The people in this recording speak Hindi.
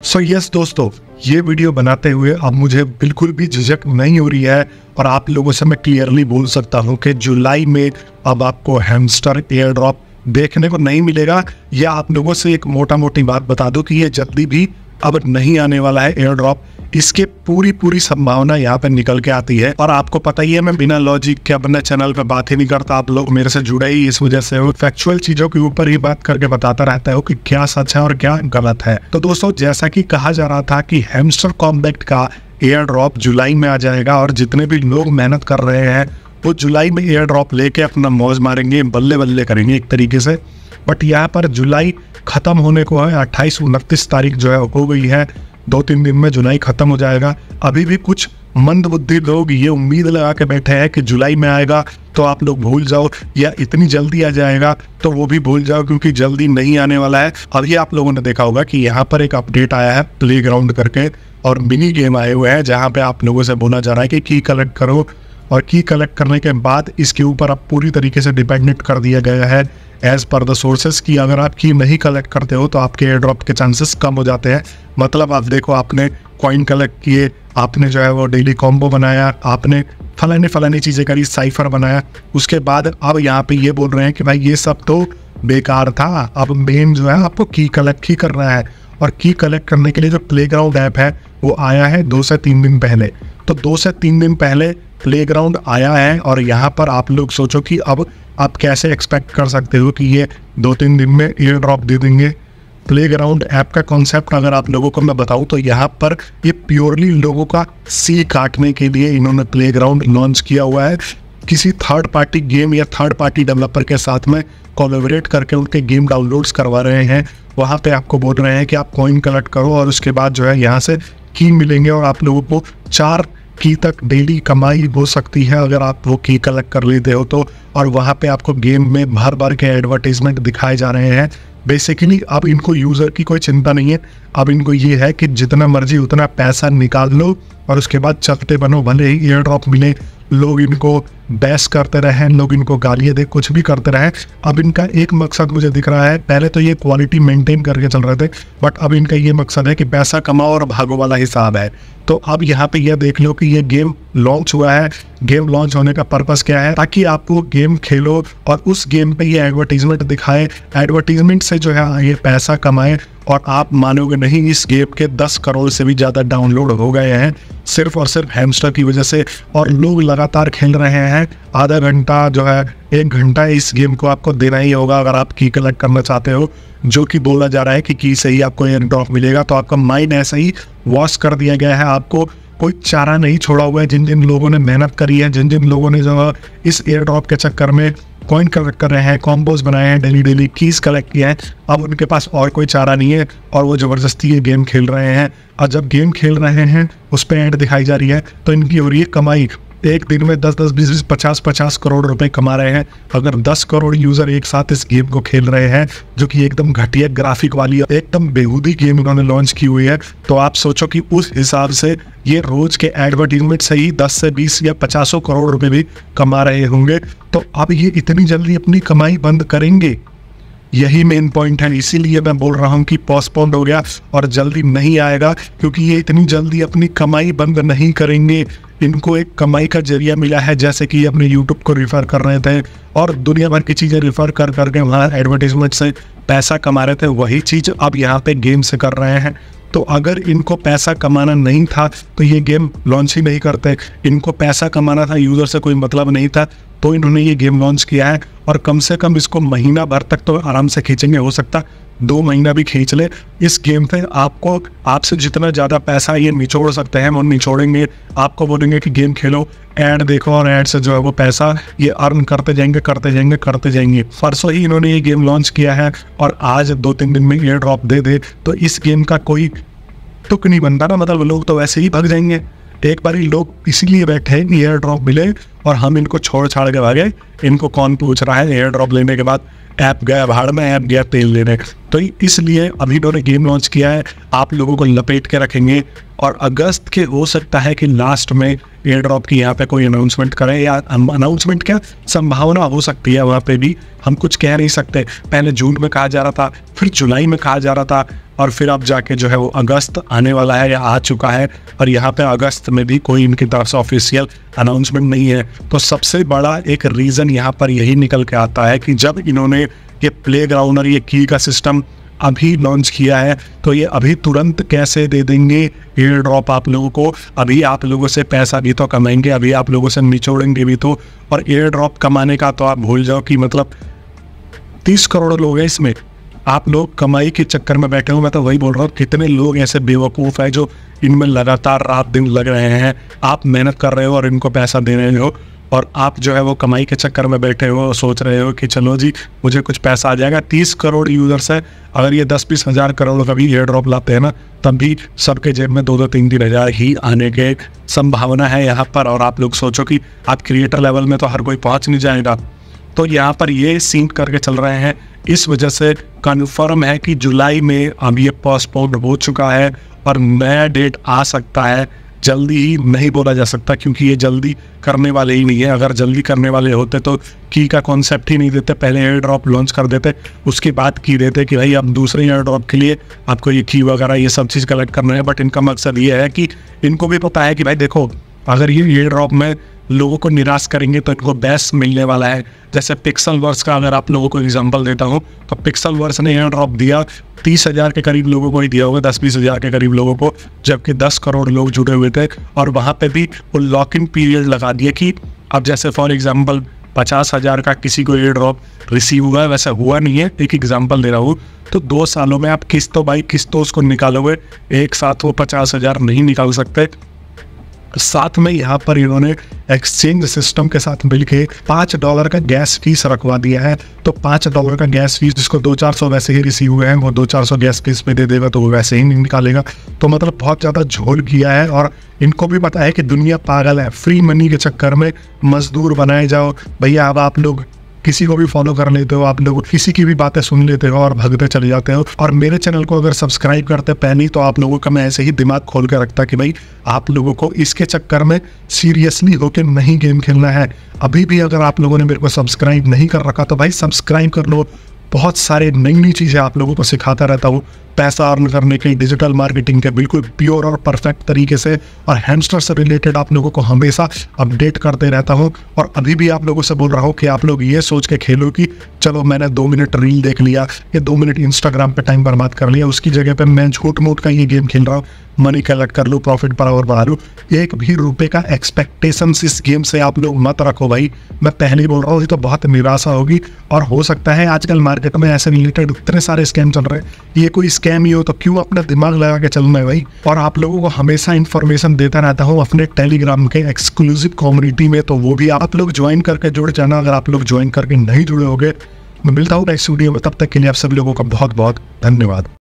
सो यस दोस्तों, ये वीडियो बनाते हुए अब मुझे बिल्कुल भी झिझक नहीं हो रही है और आप लोगों से मैं क्लियरली बोल सकता हूँ कि जुलाई में अब आपको हैमस्टर एयर ड्रॉप देखने को नहीं मिलेगा। या आप लोगों से एक मोटा मोटी बात बता दूं कि ये जल्दी भी अब नहीं आने वाला है एयर ड्रॉप। इसके पूरी संभावना यहाँ पे निकल के आती है। और आपको पता ही है मैं बिना लॉजिक के अपने चैनल पे बात ही नहीं करता, आप लोग मेरे से जुड़े ही इस वजह से फैक्चुअल चीजों के ऊपर ही बात करके बताता रहता है कि क्या सच है और क्या गलत है। तो दोस्तों, जैसा कि कहा जा रहा था कि हैमस्टर कॉम्बैट का एयर ड्रॉप जुलाई में आ जाएगा और जितने भी लोग मेहनत कर रहे हैं वो जुलाई में एयर ड्रॉप लेके अपना मौज मारेंगे, बल्ले बल्ले करेंगे एक तरीके से। बट यहाँ पर जुलाई खत्म होने को है, 28-29 तारीख जो है हो गई है, 2-3 दिन में जुलाई खत्म हो जाएगा। अभी भी कुछ मंदबुद्धि लोग ये उम्मीद लगा के बैठे हैं कि जुलाई में आएगा तो आप लोग भूल जाओ, या इतनी जल्दी आ जाएगा तो वो भी भूल जाओ, क्योंकि जल्दी नहीं आने वाला है। अभी आप लोगों ने देखा होगा कि यहाँ पर एक अपडेट आया है प्लेग्राउंड करके, और मिनी गेम आए हुए हैं जहाँ पे आप लोगों से बोला जा रहा है कि की कलेक्ट करो, और की कलेक्ट करने के बाद इसके ऊपर अब पूरी तरीके से डिपेंडेंट कर दिया गया है एज पर द सोर्सेस की अगर आप की नहीं कलेक्ट करते हो तो आपके एयर ड्रॉप के चांसेस कम हो जाते हैं। मतलब आप देखो, आपने कॉइन कलेक्ट किए, आपने जो है वो डेली कॉम्बो बनाया, आपने फलानी चीज़ें करी, साइफर बनाया, उसके बाद अब यहाँ पे ये बोल रहे हैं कि भाई ये सब तो बेकार था, अब मेन जो है आपको की कलेक्ट ही करना है। और की कलेक्ट करने के लिए जो प्लेग्राउंड ऐप है वो आया है 2 से 3 दिन पहले। तो 2 से 3 दिन पहले प्लेग्राउंड आया है और यहाँ पर आप लोग सोचो कि अब आप कैसे एक्सपेक्ट कर सकते हो कि ये 2-3 दिन में एयर ड्रॉप दे देंगे। प्लेग्राउंड ऐप का कॉन्सेप्ट अगर आप लोगों को मैं बताऊं तो यहाँ पर ये प्योरली लोगों का सी काटने के लिए इन्होंने प्लेग्राउंड लॉन्च किया हुआ है। किसी थर्ड पार्टी गेम या थर्ड पार्टी डेवलपर के साथ में कोलैबोरेट करके उनके गेम डाउनलोड्स करवा रहे हैं। वहाँ पे आपको बोल रहे हैं कि आप कॉइन कलेक्ट करो और उसके बाद जो है यहाँ से की मिलेंगे और आप लोगों को 4 की तक डेली कमाई हो सकती है अगर आप वो की कलेक्ट कर लेते हो तो। और वहाँ पे आपको गेम में भर के एडवर्टीजमेंट दिखाए जा रहे हैं। बेसिकली अब इनको यूज़र की कोई चिंता नहीं है, अब इनको ये है कि जितना मर्जी उतना पैसा निकाल लो और उसके बाद चलते बनो, भले ही एयर ड्रॉप मिले, लोग इनको बहस करते रहे, लोग इनको गालियाँ दे, कुछ भी करते रहे। अब इनका एक मकसद मुझे दिख रहा है, पहले तो ये क्वालिटी मेंटेन करके चल रहे थे, बट अब इनका ये मकसद है कि पैसा कमाओ और भागो वाला हिसाब है। तो अब यहाँ पे ये देख लो कि ये गेम लॉन्च हुआ है। गेम लॉन्च होने का पर्पस क्या है? ताकि आप वो गेम खेलो और उस गेम पे ये एडवर्टीजमेंट दिखाए, एडवर्टीजमेंट से जो है ये पैसा कमाए। और आप मानोगे नहीं, इस गेम के 10 करोड़ से भी ज़्यादा डाउनलोड हो गए हैं सिर्फ और सिर्फ हैमस्टर की वजह से। और लोग लगातार खेल रहे हैं, आधा घंटा जो है 1 घंटा इस गेम को आपको देना ही होगा अगर आप की कलेक्ट करना चाहते हो, जो कि बोला जा रहा है कि की से ही आपको एयर ड्रॉप मिलेगा। तो आपका माइंड ऐसा ही वॉश कर दिया गया है, आपको कोई चारा नहीं छोड़ा हुआ है। जिन जिन लोगों ने मेहनत करी है, जिन जिन लोगों ने जो इस एयर ड्रॉप के चक्कर में कॉइन कलेक्ट कर रहे हैं, कॉम्बोज बनाए हैं, डेली कीज कलेक्ट किया है, अब उनके पास और कोई चारा नहीं है और वो ज़बरदस्ती ये गेम खेल रहे हैं। और जब गेम खेल रहे हैं उस पर ऐड दिखाई जा रही है तो इनकी हो रही है कमाई। एक दिन में 10-10, 20-20, 50-50 करोड़ रुपए कमा रहे हैं। अगर 10 करोड़ यूज़र एक साथ इस गेम को खेल रहे हैं, जो कि एकदम घटिया ग्राफिक वाली एकदम बेहूदी गेम इन्होंने लॉन्च की हुई है, तो आप सोचो कि उस हिसाब से ये रोज के एडवर्टीजमेंट से ही 10 से 20 या 50 करोड़ रुपए भी कमा रहे होंगे। तो अब ये इतनी जल्दी अपनी कमाई बंद करेंगे, यही मेन पॉइंट है। इसीलिए मैं बोल रहा हूँ कि पोस्टपोन्ड हो गया और जल्दी नहीं आएगा, क्योंकि ये इतनी जल्दी अपनी कमाई बंद नहीं करेंगे। इनको एक कमाई का जरिया मिला है, जैसे कि अपने यूट्यूब को रिफ़र कर रहे थे और दुनिया भर की चीज़ें रिफ़र कर करके वहाँ एडवर्टीजमेंट से पैसा कमा रहे थे, वही चीज़ अब यहाँ पे गेम से कर रहे हैं। तो अगर इनको पैसा कमाना नहीं था तो ये गेम लॉन्च ही नहीं करते। इनको पैसा कमाना था, यूज़र से कोई मतलब नहीं था, तो इन्होंने ये गेम लॉन्च किया है। और कम से कम इसको महीना भर तक तो आराम से खींचेंगे, हो सकता 2 महीना भी खींच ले। इस गेम पे आपको आपसे जितना ज़्यादा पैसा ये निचोड़ सकते हैं वो निचोड़ेंगे। आपको बोलेंगे कि गेम खेलो, ऐड देखो, और ऐड से जो है वो पैसा ये अर्न करते जाएंगे। परसों ही इन्होंने ये गेम लॉन्च किया है और आज 2-3 दिन में एयर ड्रॉप दे दे तो इस गेम का कोई तुक नहीं बनता ना। मतलब लोग तो वैसे ही भाग जाएंगे। एक बार लोग इसीलिए बैठे हैं कि एयर ड्रॉप मिले और हम इनको छोड़ छाड़ के भागे। इनको कौन पूछ रहा है एयर ड्रॉप लेने के बाद? ऐप गया भाड़ में, ऐप गया तेल लेने। तो इसलिए अभी इन्होंने गेम लॉन्च किया है, आप लोगों को लपेट के रखेंगे। और अगस्त के हो सकता है कि लास्ट में एयर ड्रॉप की यहाँ पे कोई अनाउंसमेंट करें, या अनाउंसमेंट क्या संभावना हो सकती है, वहाँ पे भी हम कुछ कह नहीं सकते। पहले जून में कहा जा रहा था, फिर जुलाई में कहा जा रहा था, और फिर अब जाके जो है वो अगस्त आने वाला है या आ चुका है, और यहाँ पे अगस्त में भी कोई इनकी तरफ से ऑफिशियल अनाउंसमेंट नहीं है। तो सबसे बड़ा एक रीज़न यहाँ पर यही निकल के आता है कि जब इन्होंने ये प्लेग्राउंड और ये की का सिस्टम अभी लॉन्च किया है, तो ये अभी तुरंत कैसे दे देंगे एयर ड्रॉप आप लोगों को। अभी आप लोगों से पैसा भी तो कमाएंगे, अभी आप लोगों से निचोड़ेंगे भी तो। और एयर ड्रॉप कमाने का तो आप भूल जाओ कि मतलब 30 करोड़ लोग हैं इसमें, आप लोग कमाई के चक्कर में बैठे हो। मैं तो वही बोल रहा हूँ, कितने लोग ऐसे बेवकूफ़ है जो इनमें लगातार रात दिन लग रहे हैं। आप मेहनत कर रहे हो और इनको पैसा दे रहे हो, और आप जो है वो कमाई के चक्कर में बैठे हो, सोच रहे हो कि चलो जी मुझे कुछ पैसा आ जाएगा। 30 करोड़ यूज़र्स है, अगर ये 10-20 हज़ार करोड़ का भी एयर ड्रॉप लाते हैं ना, तब भी सबके जेब में 2-2, 3-3 हज़ार ही आने के संभावना है यहाँ पर। और आप लोग सोचो कि आप क्रिएटर लेवल में तो हर कोई पहुँच नहीं जाएगा। तो यहाँ पर ये सीन करके चल रहे हैं, इस वजह से कन्फर्म है कि जुलाई में अब ये पोस्टपोन हो चुका है और नया डेट आ सकता है। जल्दी ही नहीं बोला जा सकता, क्योंकि ये जल्दी करने वाले ही नहीं है। अगर जल्दी करने वाले होते तो की का कॉन्सेप्ट ही नहीं देते, पहले एयर ड्रॉप लॉन्च कर देते, उसके बाद की देते कि भाई अब दूसरे एयर ड्रॉप के लिए आपको ये की वगैरह ये सब चीज़ कलेक्ट करना है। बट इनका मकसद ये है कि इनको भी पता है कि भाई देखो, अगर ये एयर ड्रॉप में लोगों को निराश करेंगे तो इनको बेस्ट मिलने वाला है। जैसे पिक्सल वर्स का अगर आप लोगों को एग्जांपल देता हूँ, तो पिक्सल वर्स ने एयर ड्रॉप दिया 30 हज़ार के करीब लोगों को ही दिया होगा, 10-20 हज़ार के करीब लोगों को, जबकि 10 करोड़ लोग जुड़े हुए थे। और वहाँ पे भी वो लॉक इन पीरियड लगा दिया कि अब जैसे फॉर एग्जाम्पल 50 हज़ार का किसी को एयर ड्रॉप रिसीव हुआ है, वैसा हुआ नहीं है, एक एग्जाम्पल दे रहा हूँ। तो 2 सालों में आप किस्तों बाई किस्तों उसको निकालोगे, एक साथ वो 50 हज़ार नहीं निकाल सकते। साथ में यहाँ पर इन्होंने एक्सचेंज सिस्टम के साथ मिलके $5 का गैस फीस रखवा दिया है। तो $5 का गैस फीस, जिसको 200-400 वैसे ही रिसीव हुए हैं, वो 200-400 गैस फीस पे दे देगा, तो वो वैसे ही नहीं निकालेगा। तो मतलब बहुत ज़्यादा झोल किया है, और इनको भी पता है कि दुनिया पागल है। फ्री मनी के चक्कर में मजदूर बनाए जाओ भैया। अब आप लोग किसी को भी फॉलो कर लेते हो, आप लोग किसी की भी बातें सुन लेते हो और भगते चले जाते हो। और मेरे चैनल को अगर सब्सक्राइब करते पहले, तो आप लोगों का मैं ऐसे ही दिमाग खोल कर रखता कि भाई आप लोगों को इसके चक्कर में सीरियसली होकर नहीं गेम खेलना है। अभी भी अगर आप लोगों ने मेरे को सब्सक्राइब नहीं कर रखा तो भाई सब्सक्राइब कर लो। बहुत सारे नई नई चीज़ें आप लोगों को सिखाता रहता हूँ, पैसा अर्न करने के, डिजिटल मार्केटिंग के, बिल्कुल प्योर और परफेक्ट तरीके से। और हैमस्टर से रिलेटेड आप लोगों को हमेशा अपडेट करते रहता हूँ। और अभी भी आप लोगों से बोल रहा हूँ कि आप लोग ये सोच के खेलो कि चलो मैंने 2 मिनट रील देख लिया या 2 मिनट इंस्टाग्राम पे टाइम बर्बाद कर लिया, उसकी जगह पे मैं झूठ मूठ का ये गेम खेल रहा हूँ, मनी कलेक्ट कर लूँ, प्रॉफिट पर और बढ़ा लूँ। 1 भी रुपए का एक्सपेक्टेशन इस गेम से आप लोग मत रखो भाई। मैं पहले ही बोल रहा हूँ, ये तो बहुत निराशा होगी। और हो सकता है आजकल मार्केट में ऐसे रिलेटेड इतने सारे स्कैम चल रहे हैं, ये कोई स्कैम ही हो तो क्यों अपना दिमाग लगा के चलना है भाई। और आप लोगों को हमेशा इन्फॉर्मेशन देता रहता हूँ अपने टेलीग्राम के एक्सक्लूसिव कम्युनिटी में, तो वो भी आप लोग ज्वाइन करके जुड़ जाना। अगर आप लोग ज्वाइन करके नहीं जुड़े होगे, मैं मिलता हूँ नेक्स्ट वीडियो में, तब तक के लिए आप सभी लोगों का बहुत बहुत धन्यवाद।